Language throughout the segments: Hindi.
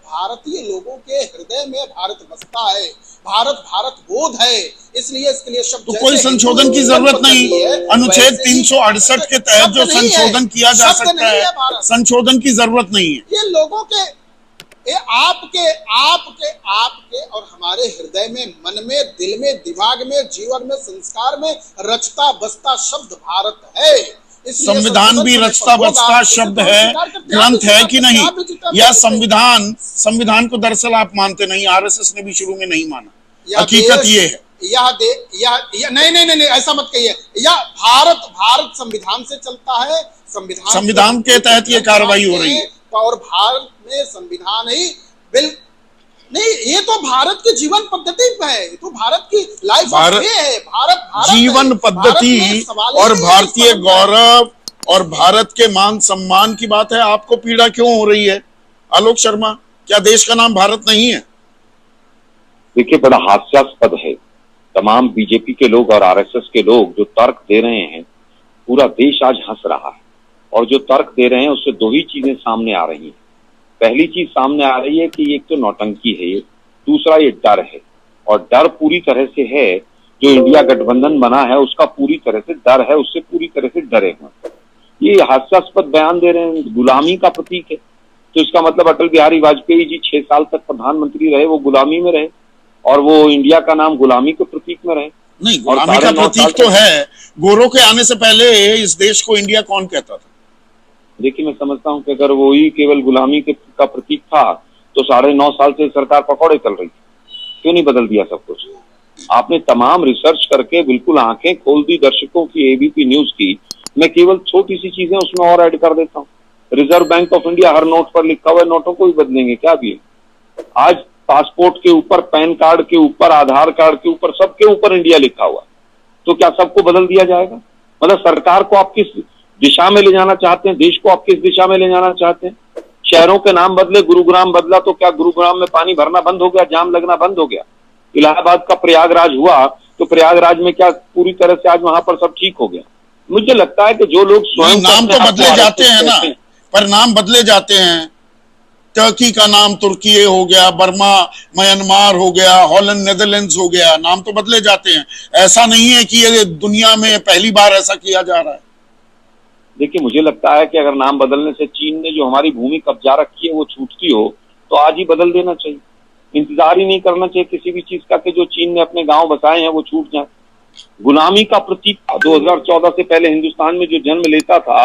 भारतीय लोगों के हृदय में भारत बसता है, भारत बोध है, इसलिए इसके लिए शब्द तो कोई संशोधन की जरूरत नहीं। अनुच्छेद 368 के तहत जो संशोधन किया जा सकता है, संशोधन की जरूरत नहीं है। ये लोगों के, ये आपके और हमारे हृदय में, मन में, दिल में, दिमाग में, जीवन में, संस्कार में रचता बसता शब्द भारत है। संविधान भी रचता बचता शब्द है, ग्रंथ है कि नहीं? या संविधान को दरअसल आप मानते नहीं, आरएसएस ने भी शुरू में नहीं माना। हकीकत ये है। नहीं, ऐसा मत कहिए। या भारत संविधान से चलता है, संविधान के तहत ये कार्रवाई हो रही है, और भारत में संविधान ही नहीं, ये तो भारत की जीवन पद्धति है, ये तो भारत की लाइफ है। भारत जीवन पद्धति और भारतीय गौरव और भारत के मान सम्मान की बात है। आपको पीड़ा क्यों हो रही है आलोक शर्मा? क्या देश का नाम भारत नहीं है? देखिए, बड़ा हास्यास्पद है। तमाम बीजेपी के लोग और आरएसएस के लोग जो तर्क दे रहे हैं, पूरा देश आज हंस रहा है। और जो तर्क दे रहे हैं उससे दो ही चीजें सामने आ रही हैं। पहली चीज सामने आ रही है कि एक तो नौटंकी है, दूसरा ये डर है। और डर पूरी तरह से है, जो इंडिया गठबंधन बना है उसका पूरी तरह से डर है, उससे पूरी तरह से डरे हुए। ये हास्यास्पद बयान दे रहे हैं, गुलामी का प्रतीक है। तो इसका मतलब अटल बिहारी वाजपेयी जी 6 साल तक प्रधानमंत्री रहे, वो गुलामी में रहे, और वो इंडिया का नाम गुलामी के प्रतीक में रहे। नहीं, गुलामी का प्रतीक तो है। गोरों के आने से पहले इस देश को इंडिया कौन कहता था? देखिए, मैं समझता हूं कि अगर वो ही केवल गुलामी का प्रतीक था तो 9.5 साल से सरकार पकौड़े चल रही थी। क्यों नहीं बदल दिया सब कुछ? आपने तमाम रिसर्च करके बिल्कुल आंखें खोल दी दर्शकों की, एबीपी न्यूज की। मैं केवल छोटी सी चीजें उसमें और ऐड कर देता हूँ। Reserve bank of India her note पर लिखा हुआ है, नोटों को भी बदलेंगे क्या? भी आज पासपोर्ट के ऊपर, पैन कार्ड के ऊपर, आधार कार्ड के ऊपर, सबके ऊपर इंडिया लिखा हुआ। तो क्या सबको बदल दिया जाएगा? मतलब सरकार को आप किस दिशा में ले जाना चाहते हैं? देश को आप किस दिशा में ले जाना चाहते हैं? शहरों के नाम बदले, गुरुग्राम बदला तो क्या गुरुग्राम में पानी भरना बंद हो गया, जाम लगना बंद हो गया? इलाहाबाद का प्रयागराज हुआ तो प्रयागराज में क्या पूरी तरह से आज वहां पर सब ठीक हो गया? मुझे लगता है कि जो लोग स्वयं नाम तो बदले जाते हैं ना, पर नाम बदले जाते हैं। टर्की का नाम तुर्की हो गया, बर्मा म्यांमार हो गया, हॉलैंड नेदरलैंड्स हो गया, नाम तो बदले जाते हैं। ऐसा नहीं है कि ये दुनिया में पहली बार ऐसा किया जा रहा है। देखिए, मुझे लगता है कि अगर नाम बदलने से चीन ने जो हमारी भूमि कब्जा रखी है वो छूटती हो तो आज ही बदल देना चाहिए। इंतजार ही नहीं करना चाहिए किसी भी चीज का कि जो चीन ने अपने गांव बसाए हैं वो छूट जाए। गुलामी का प्रतीक 2014 से पहले हिंदुस्तान में जो जन्म लेता था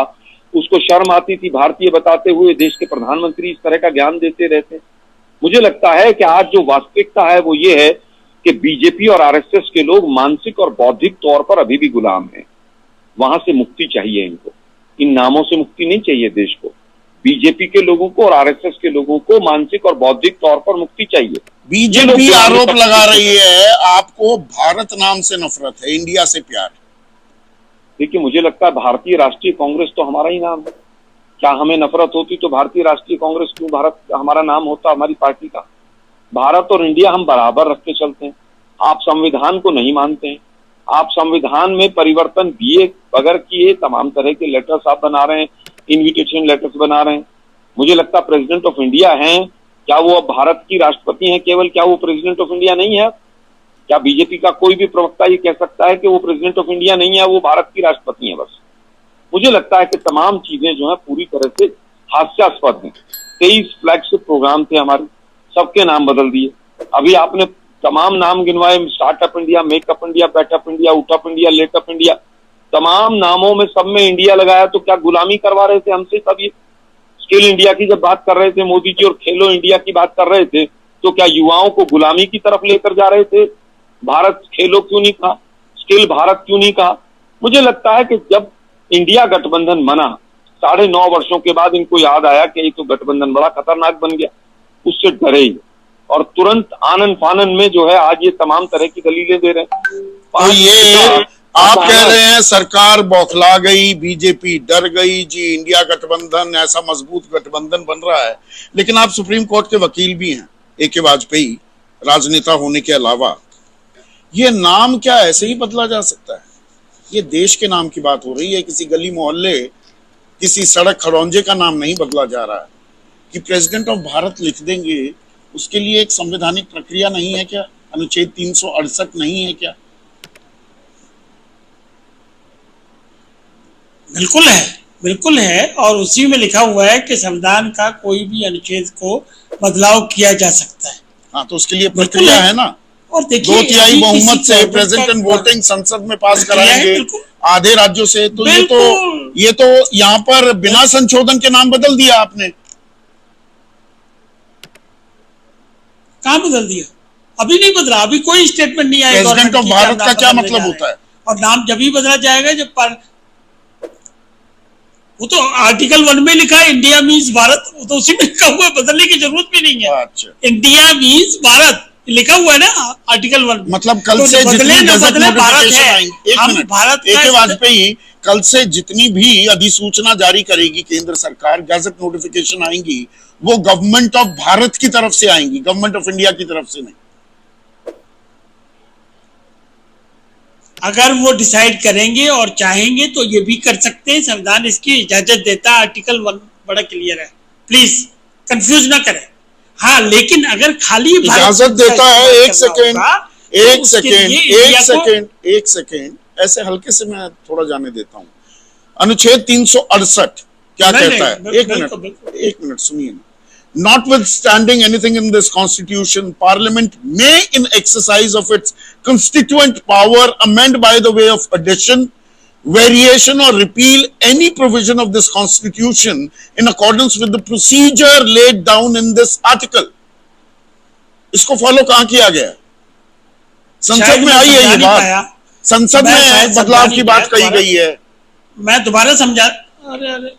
उसको शर्म आती थी भारतीय बताते हुए। देश के प्रधानमंत्री इस तरह का ज्ञान देते रहते। मुझे लगता है कि आज जो वास्तविकता है वो ये है कि बीजेपी और आरएसएस के लोग मानसिक और बौद्धिक तौर पर अभी भी गुलाम हैं। वहां से मुक्ति चाहिए इनको, इन नामों से मुक्ति नहीं चाहिए देश को। बीजेपी के लोगों को और आरएसएस के लोगों को मानसिक और बौद्धिक तौर पर मुक्ति चाहिए। बीजेपी आरोप लगा रही है आपको भारत नाम से नफरत है, इंडिया से प्यार। देखिए, मुझे लगता है भारतीय राष्ट्रीय कांग्रेस तो हमारा ही नाम है। क्या हमें नफरत होती तो भारतीय राष्ट्रीय कांग्रेस क्यों भारत हमारा नाम होता, हमारी पार्टी का? भारत और इंडिया हम बराबर रख के चलते हैं। आप संविधान को नहीं मानते हैं, आप संविधान में परिवर्तन दिए बगैर किए तमाम तरह के लेटर्स आप बना रहे हैं, इन्विटेशन लेटर्स बना रहे हैं। मुझे लगता है प्रेसिडेंट ऑफ इंडिया हैं, क्या वो अब भारत की राष्ट्रपति हैं केवल? क्या वो प्रेसिडेंट ऑफ इंडिया नहीं है? क्या बीजेपी का कोई भी प्रवक्ता ये कह सकता है कि वो प्रेसिडेंट ऑफ इंडिया नहीं है, वो भारत की राष्ट्रपति है बस? मुझे लगता है कि तमाम चीजें जो है पूरी तरह से हास्यास्पद हैं। 23 फ्लैगशिप प्रोग्राम थे हमारे, सबके नाम बदल दिए। अभी आपने तमाम नाम गिनवाए, स्टार्टअप इंडिया, मेकअप इंडिया, बैटअप इंडिया, उटअप इंडिया, लेटअप इंडिया, तमाम नामों में सब में इंडिया लगाया। तो क्या गुलामी करवा रहे थे हमसे? तब ये स्किल इंडिया की जब बात कर रहे थे मोदी जी और खेलो इंडिया की बात कर रहे थे, तो क्या युवाओं को गुलामी की तरफ लेकर जा रहे थे? भारत खेलो क्यों नहीं कहा, स्किल भारत क्यों नहीं कहा? मुझे लगता है कि जब इंडिया गठबंधन बना 9.5 वर्षों के बाद इनको याद आया कि ये तो गठबंधन बड़ा खतरनाक बन गया, उससे डरे ही और तुरंत आनन फानन में जो है आज ये तमाम तरह की दलीलें दे रहे हैं। तो ये आप कह रहे हैं सरकार बौखला गई, बीजेपी डर गई जी, इंडिया गठबंधन ऐसा मजबूत गठबंधन बन रहा है। लेकिन आप सुप्रीम कोर्ट के वकील भी हैं, ए.के. वाजपेयी, राजनेता होने के अलावा। ये नाम क्या ऐसे ही बदला जा सकता है? ये देश के नाम की बात हो रही है, किसी गली मोहल्ले, किसी सड़क खड़ौंजे का नाम नहीं बदला जा रहा है। कि प्रेसिडेंट ऑफ भारत लिख देंगे, उसके लिए एक संवैधानिक प्रक्रिया नहीं है क्या? अनुच्छेद 368 नहीं है क्या? बिल्कुल है और उसी में लिखा हुआ है कि संविधान का कोई भी अनुच्छेद को बदलाव किया जा सकता है। हाँ, तो उसके लिए प्रक्रिया है ना। और देखिए 2/3 बहुमत से प्रेजेंट एंड वोटिंग संसद में पास कराएंगे आधे राज्यों से, तो ये तो यहाँ पर बिना संशोधन के नाम बदल दिया आपने। कहाँ बदल दिया? अभी नहीं बदला, अभी कोई स्टेटमेंट नहीं आया। प्रेसिडेंट ऑफ भारत का क्या मतलब होता है? और नाम जब ही बदला जाएगा जब वो तो आर्टिकल 1 में लिखा है इंडिया मीन्स भारत, वो तो उसी में लिखा हुआ है, बदलने की जरूरत भी नहीं है। अच्छा, इंडिया मीन्स भारत लिखा हुआ है ना आर्टिकल 1। मतलब कल से जितनी गजट नोटिफिकेशन आएंगी, एक मिनट, AK वाजपेयी, कल से जितनी भी अधिसूचना जारी करेगी केंद्र सरकार, गजट नोटिफिकेशन आएंगी, वो गवर्नमेंट ऑफ भारत की तरफ से आएंगी, गवर्नमेंट ऑफ इंडिया की तरफ से नहीं। अगर वो डिसाइड करेंगे और चाहेंगे तो ये भी कर सकते हैं, संविधान इसकी इजाजत देता है। आर्टिकल 1 बड़ा क्लियर है, प्लीज कंफ्यूज ना करें। हाँ, लेकिन अगर खाली इजाजत देता है, एक सेकेंड ऐसे हल्के से मैं थोड़ा जाने देता हूं। अनुच्छेद 368 क्या कहता है? एक मिनट सुनिए ना। Notwithstanding anything in this constitution, Parliament may, in exercise of its constituent power, amend by the way of addition, variation or repeal any provision of this constitution in accordance with the procedure laid down in this article. इसको फॉलो कहां किया गया? संसद में आई है ये बात, संसद में बदलाव की बात कही गई है। मैं दोबारा समझा, अरे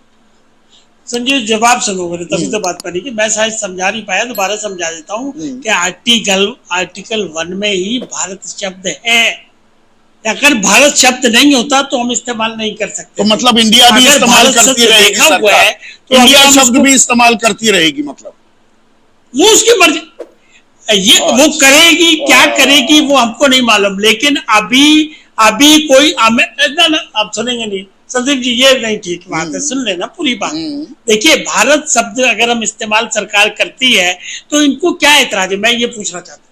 संजय जवाब सुनोगे तभी तो बात बनेगी। मैं शायद समझा नहीं पाया, दोबारा समझा देता हूँ कि आर्टिकल 1 में ही भारत शब्द है। अगर भारत शब्द नहीं होता तो हम इस्तेमाल नहीं कर सकते। तो मतलब इंडिया भी इस्तेमाल करती रहेगी सरकार, तो इंडिया शब्द भी इस्तेमाल करती रहेगी, मतलब वो उसकी मर्जी। ये वो करेगी, क्या करेगी वो हमको नहीं मालूम, लेकिन अभी कोई आप सुनेंगे नहीं संदीप जी, ये नहीं ठीक बात है, सुन लेना पूरी बात। देखिए, भारत शब्द अगर हम इस्तेमाल सरकार करती है तो इनको क्या एतराज है, मैं ये पूछना चाहता हूँ।